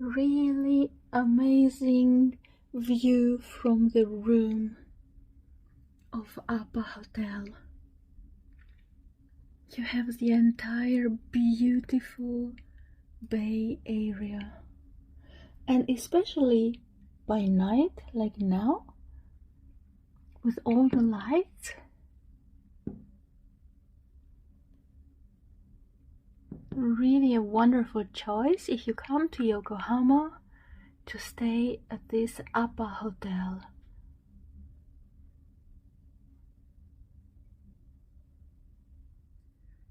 Really amazing view from the room of Appa Hotel. You have the entire beautiful bay area, and especially by night, like now, with all the lights, really a wonderful choice if you come to Yokohama to stay at this Appa Hotel.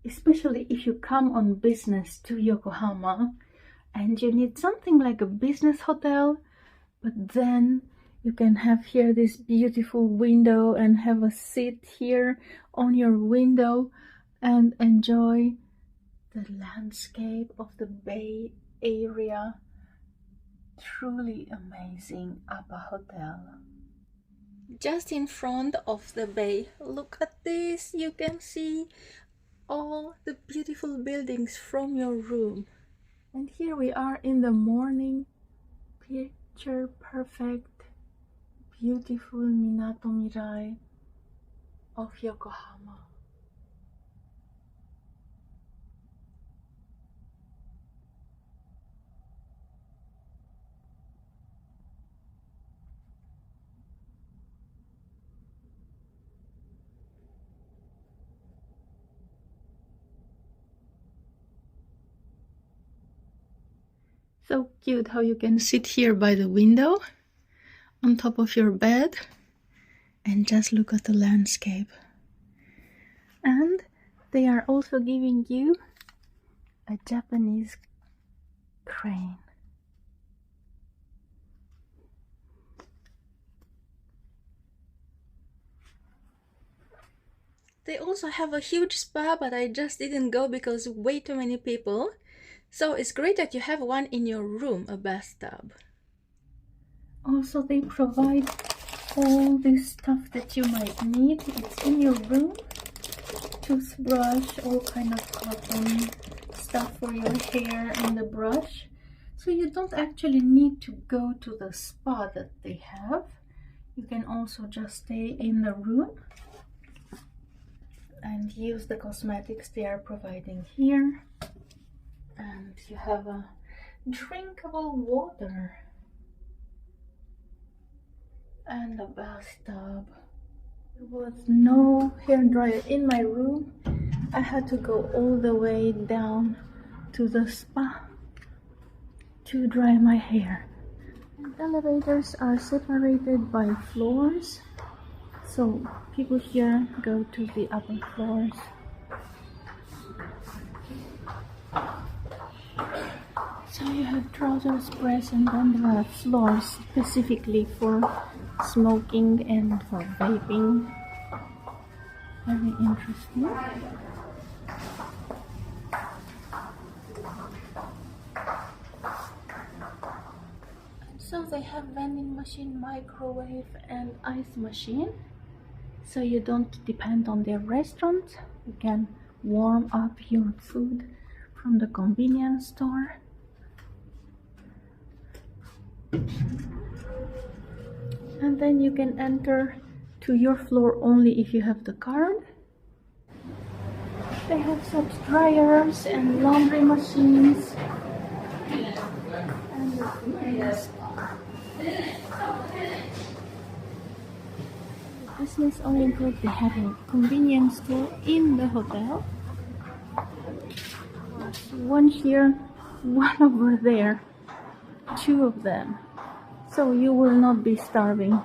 Especially if you come on business to Yokohama and you need something like a business hotel, but then you can have here this beautiful window and have a seat here on your window and enjoy the landscape of the bay area. Truly amazing Appa Hotel. Just in front of the bay, look at this, you can see all the beautiful buildings from your room. And here we are in the morning, picture perfect, beautiful MINATOMIRAI of Yokohama. So cute how you can sit here by the window on top of your bed and just look at the landscape. And they are also giving you a Japanese crane. They also have a huge spa, but I just didn't go because way too many people. So it's great that you have one in your room, a bathtub. Also, they provide all this stuff that you might need. It's in your room. Toothbrush, all kind of cotton stuff for your hair and the brush. So you don't actually need to go to the spa that they have. You can also just stay in the room and use the cosmetics they are providing here. And you have a drinkable water and a bathtub. There was no hairdryer in my room. I had to go all the way down to the spa to dry my hair. And elevators are separated by floors, so people here go to the upper floors. So you have trousers press, and then there are floors specifically for smoking and for vaping. Very interesting. So they have vending machine, microwave and ice machine. So you don't depend on their restaurant. You can warm up your food from the convenience store. And then you can enter to your floor only if you have the card. They have such dryers and laundry machines. And the business oriented, they have a convenience store in the hotel. One here, one over there. 2 of them, so you will not be starving.